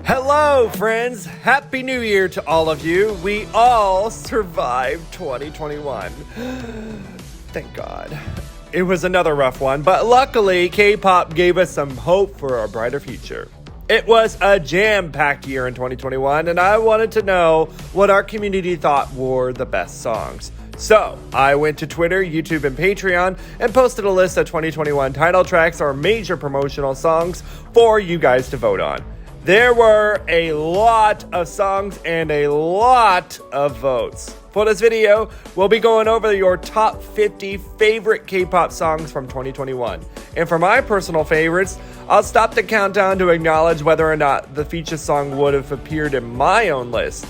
Hello friends, Happy New Year to all of you. We all survived 2021. Thank God. It was another rough one, but luckily K-pop gave us some hope for a brighter future. It was a jam-packed year in 2021, and I wanted to know what our community thought were the best songs. So, I went to Twitter, YouTube, and Patreon and posted a list of 2021 title tracks or major promotional songs for you guys to vote on. There were a lot of songs and a lot of votes. For this video, we'll be going over your top 50 favorite K-pop songs from 2021. And for my personal favorites, I'll stop the countdown to acknowledge whether or not the feature song would have appeared in my own list.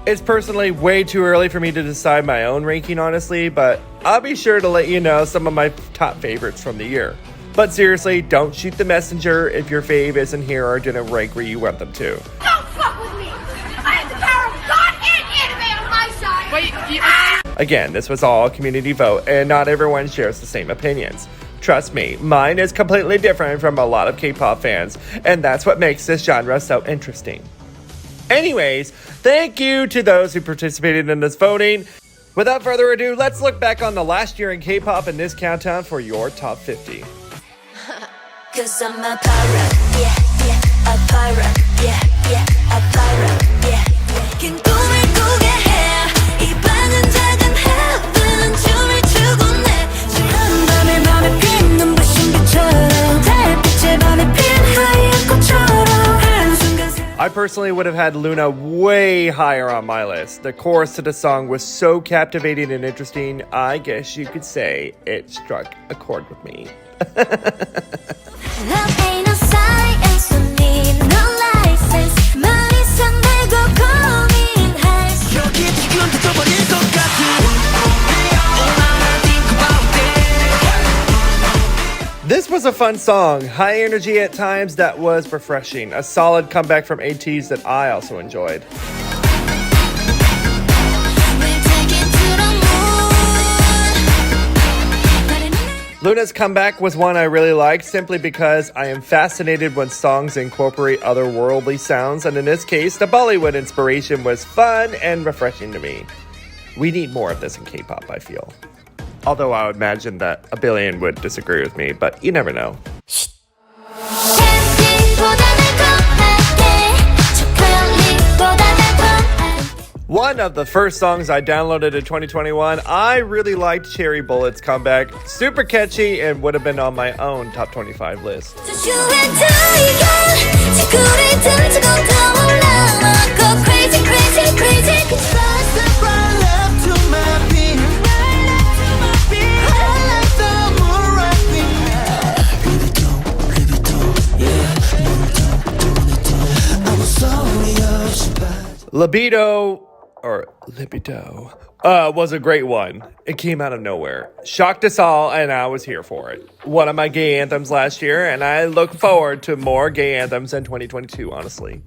It's personally way too early for me to decide my own ranking, honestly, but I'll be sure to let you know some of my top favorites from the year. But seriously, don't shoot the messenger if your fave isn't here or didn't rank where you want them to. Don't fuck with me! I have the power of God and anime on my side! Again, this was all a community vote, and not everyone shares the same opinions. Trust me, mine is completely different from a lot of K-pop fans, and that's what makes this genre so interesting. Anyways, thank you to those who participated in this voting. Without further ado, let's look back on the last year in K-pop in this countdown for your top 50. Cause I'm a pirate, yeah, yeah, a pirate, yeah, yeah, a pirate, yeah, yeah. 긴 꿈을 꾸게 해, 이 방은 작은 heaven, 춤을 추고 내 지난 밤에 맘에 핀 눈부신 빛처럼 달빛에 밤에 핀 하얀 꽃처럼 한순간. I personally would have had LOONA way higher on my list. The chorus to the song was so captivating and interesting, I guess you could say it struck a chord with me. Love ain't no science, don't need no license. 말 이상 내고 고민할 수 여기 지금 뜯어버릴 것 같은 얼마나 think about it. This was a fun song, high energy at times that was refreshing. A solid comeback from ATEEZ that I also enjoyed. LOONA's comeback was one I really liked simply because I am fascinated when songs incorporate otherworldly sounds, and in this case, the Bollywood inspiration was fun and refreshing to me. We need more of this in K-pop, I feel. Although I would imagine that a billion would disagree with me, but you never know. One of the first songs I downloaded in 2021, I really liked Cherry Bullet's comeback. Super catchy and would have been on my own top 25 list. Libido was a great one. It came out of nowhere. Shocked us all, and I was here for it. One of my gay anthems last year, and I look forward to more gay anthems in 2022, honestly.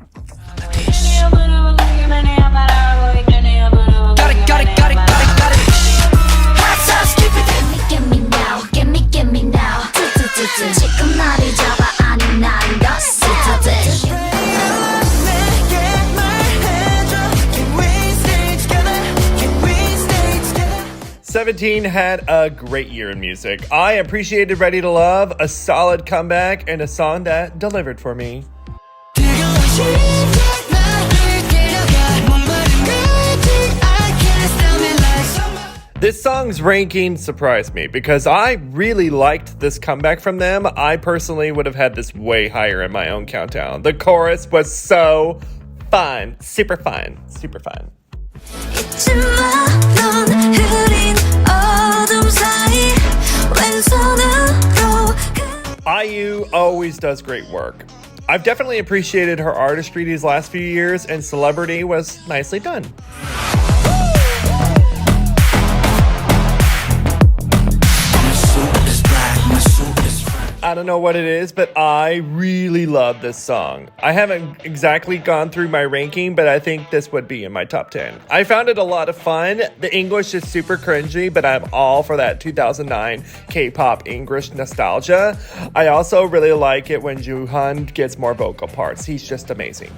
'17 had a great year in music. I appreciated Ready to Love, a solid comeback, and a song that delivered for me. This song's ranking surprised me because I really liked this comeback from them. I personally would have had this way higher in my own countdown. The chorus was so fun. Super fun. Super fun. IU always does great work. I've definitely appreciated her artistry these last few years, and Celebrity was nicely done. I don't know what it is, but I really love this song. I haven't exactly gone through my ranking, but I think this would be in my top 10. I found it a lot of fun. The English is super cringy, but I'm all for that 2009 K-pop English nostalgia. I also really like it when Jeon gets more vocal parts. He's just amazing.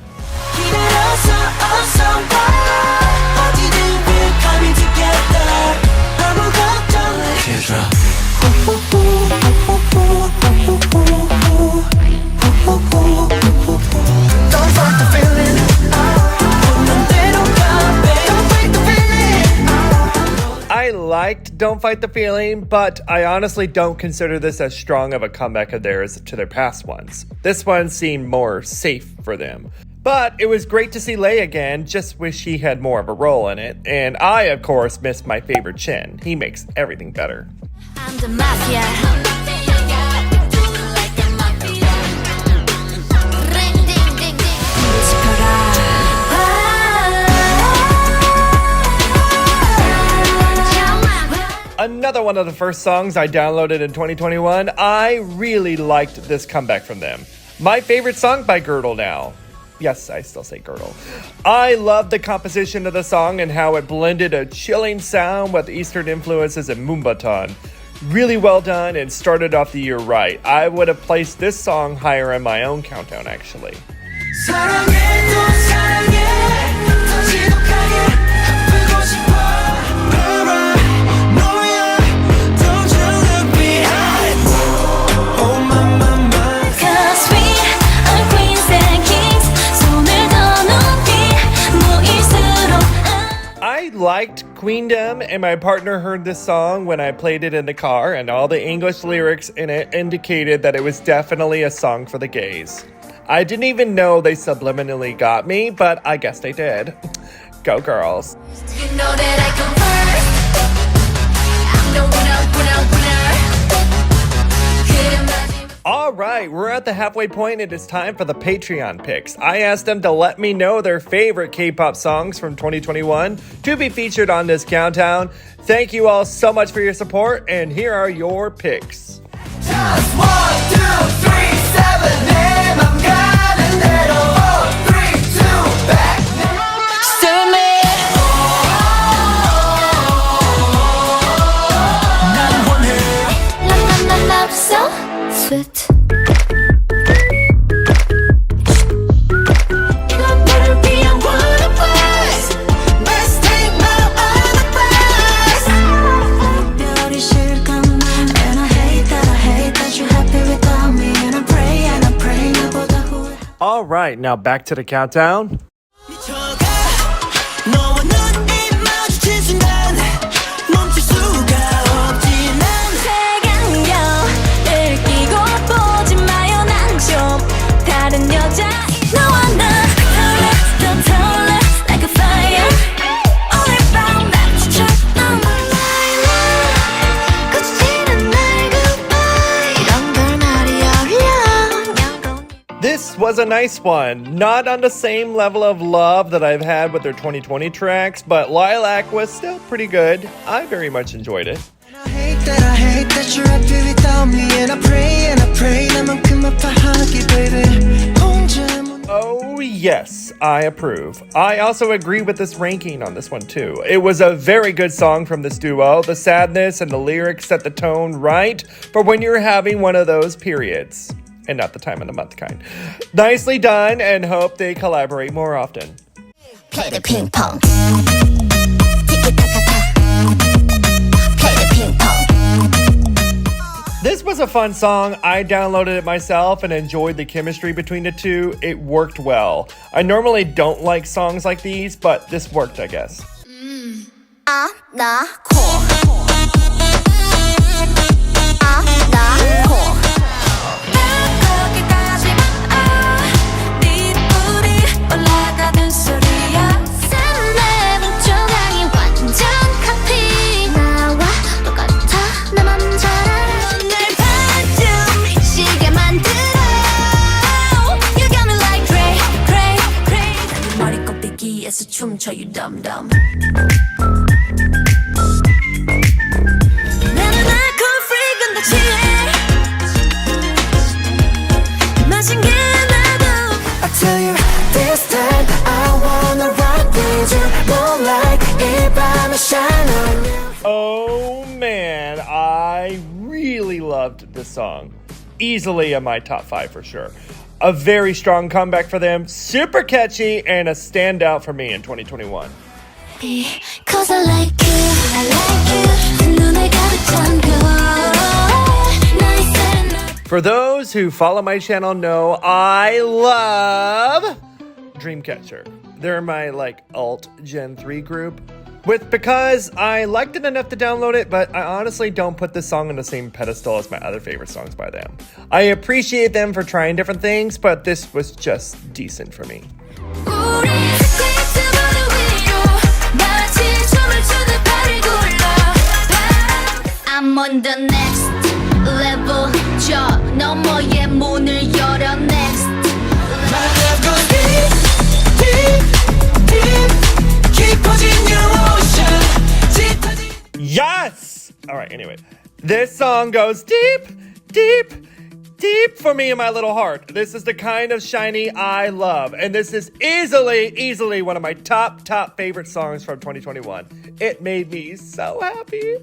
I liked Don't Fight the Feeling, but I honestly don't consider this as strong of a comeback of theirs to their past ones. This one seemed more safe for them. But it was great to see Lay again, just wish he had more of a role in it. And I, of course, miss my favorite Chin. He makes everything better. I'm the Mafia. Another one of the first songs I downloaded in 2021. I really liked this comeback from them. My favorite song by Girdle now. Yes, I still say Girdle. I love the composition of the song and how it blended a chilling sound with Eastern influences and Moombahton. Really well done and started off the year right. I would have placed this song higher in my own countdown actually. I liked Queendom, and my partner heard this song when I played it in the car, and all the English lyrics in it indicated that it was definitely a song for the gays. I didn't even know they subliminally got me, but I guess they did. Go girls. You know that I come first. I'm the winner. Alright, we're at the halfway point and it's time for the Patreon picks. I asked them to let me know their favorite K-pop songs from 2021 to be featured on this countdown. Thank you all so much for your support, and here are your picks. Just 1, 2, 3, 7, and I'm got a little 4, 3, 2, back. Sweet. All right, now back to the countdown. This was a nice one. Not on the same level of love that I've had with their 2020 tracks, but Lilac was still pretty good. I very much enjoyed it. I hate that you're happy without me, and I pray 나만큼 아파하기, baby. Oh yes, I approve. I also agree with this ranking on this one too. It was a very good song from this duo. The sadness and the lyrics set the tone right for when you're having one of those periods. And not the time of the month kind. Nicely done, and hope they collaborate more often. Play the ping pong. Play the ping pong. This was a fun song. I downloaded it myself and enjoyed the chemistry between the two. It worked well. I normally don't like songs like these, but this worked, I guess. 춤춰 you dumb dumb. 나는 alcohol freak on the chill. loved this song. Easily in my top 5 for sure. A very strong comeback for them, super catchy, and a standout for me in 2021. Cause I like you, 눈을 가득 담겨. For those who follow my channel know I love Dreamcatcher. They're my alt Gen 3 group. Because I liked it enough to download it, but I honestly don't put this song on the same pedestal as my other favorite songs by them. I appreciate them for trying different things, but this was just decent for me. I'm on the next level. 저 너머의 문을 열어 next. My love goes deep, deep, deep. 깊어진 your ocean. 짙어진. Yes! Alright, anyway. This song goes deep, deep, deep for me in my little heart. This is the kind of shiny I love. And this is easily one of my top favorite songs from 2021. It made me so happy.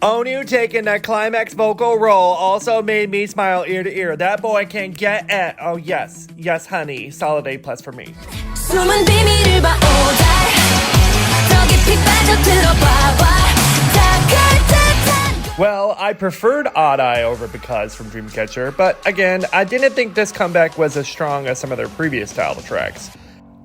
Onu taking that climax vocal role also made me smile ear to ear. That boy can get it. Oh yes, yes honey, solid A+ for me. 숨은 비밀을 봐 오달. 더 깊이 빠져 들어봐봐. Well, I preferred I-DLE over Because from Dreamcatcher, but again, I didn't think this comeback was as strong as some of their previous style tracks.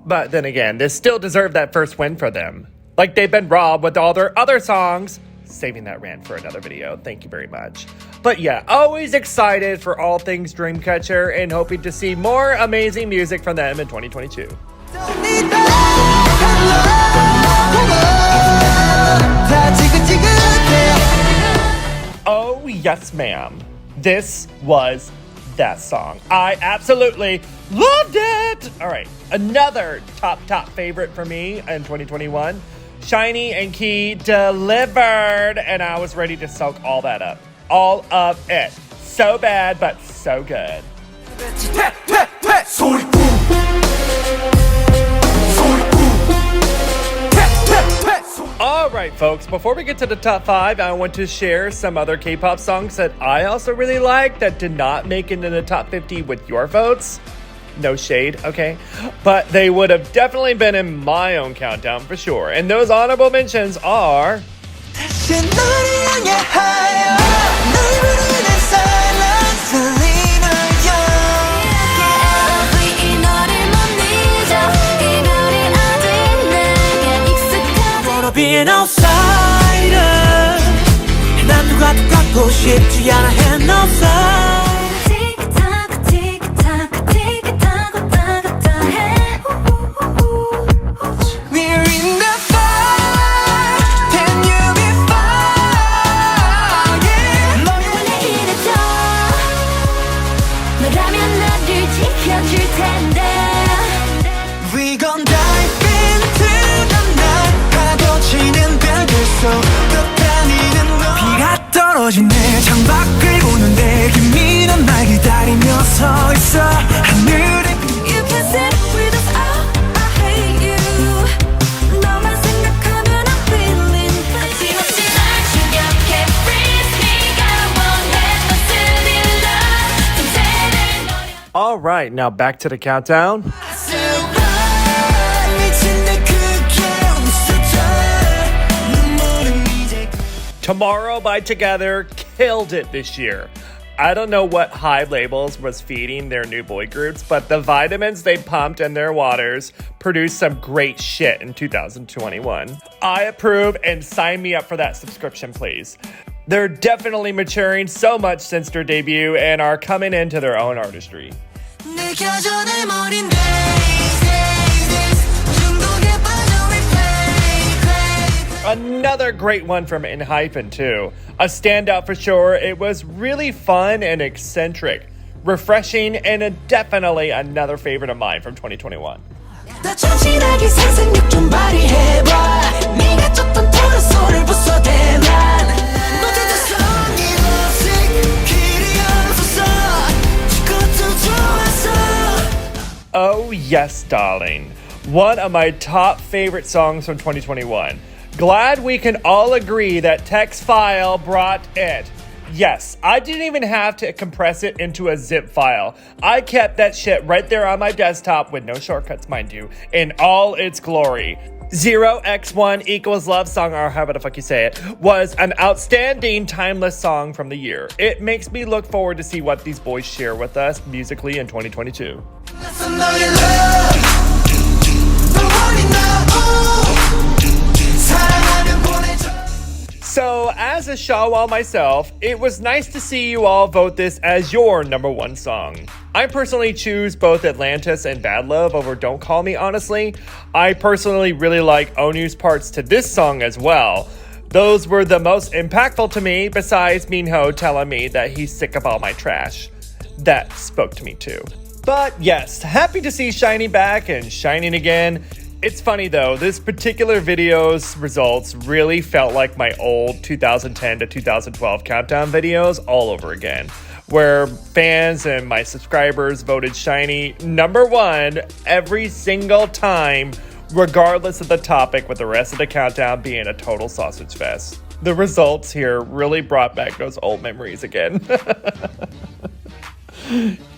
But then again, this still deserved that first win for them. Like they've been robbed with all their other songs. Saving that rant for another video. Thank you very much. But yeah, always excited for all things Dreamcatcher and hoping to see more amazing music from them in 2022. Oh yes ma'am. This was that song. I absolutely loved it! Alright, another top favorite for me in 2021. SHINee and Key delivered, and I was ready to soak all that up. All of it. So bad, but so good. Alright folks, before we get to the top 5, I want to share some other K-pop songs that I also really like that did not make it into the top 50 with your votes. No shade, okay? But they would have definitely been in my own countdown for sure. And those honorable mentions are... Being outsider, 난 누가 똑같고 싶지 않아 and no sign. 내 창밖을 보는데 김미는 날 기다리며 서 있어 하늘에 You can sit with us out, I hate you 너만 생각하면 I'm feeling 어김없이 날 충격해 freeze me got one head but still in love 틈새를 노려 Alright, now back to the countdown. 미친 내 그게 웃어져 눈물은 이제 Tomorrow by Together killed it this year. I don't know what HYBE labels was feeding their new boy groups, but the vitamins they pumped in their waters produced some great shit in 2021. I approve and sign me up for that subscription, please. They're definitely maturing so much since their debut and are coming into their own artistry. 느껴져 내 머린 Another great one from ENHYPEN too. A standout for sure. It was really fun and eccentric, refreshing, and definitely another favorite of mine from 2021. 더 천진하게 상상력 좀 발휘해봐 네가 쫓던 토라소를 부숴대만 못해줬어 길이 없어서 그것도 좋았어 Oh yes, darling. One of my top favorite songs from 2021. Glad we can all agree that Text File brought it. Yes, I didn't even have to compress it into a zip file. I kept that shit right there on my desktop with no shortcuts, mind you, in all its glory. 0x1 equals love song, or however the fuck you say it, was an outstanding timeless song from the year. It makes me look forward to see what these boys share with us musically in 2022. So, as a HWAA myself, it was nice to see you all vote this as your #1 song. I personally choose both Atlantis and Bad Love over Don't Call Me, honestly. I personally really like Onu's parts to this song as well. Those were the most impactful to me, besides Minho telling me that he's sick of all my trash. That spoke to me too. But yes, happy to see SHINee back and shining again. It's funny though, this particular video's results really felt like my old 2010 to 2012 countdown videos all over again, where fans and my subscribers voted SHINee #1 every single time, regardless of the topic, with the rest of the countdown being a total sausage fest. The results here really brought back those old memories again.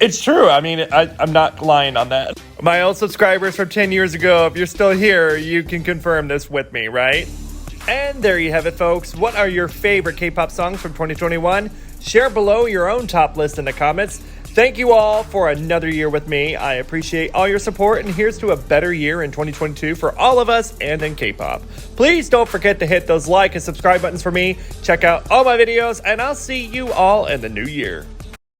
It's true. I mean, I'm not lying on that. My old subscribers from 10 years ago, if you're still here, you can confirm this with me, right? And there you have it, folks. What are your favorite K-pop songs from 2021? Share below your own top list in the comments. Thank you all for another year with me. I appreciate all your support, and here's to a better year in 2022 for all of us and in K-pop. Please don't forget to hit those like and subscribe buttons for me. Check out all my videos, and I'll see you all in the new year.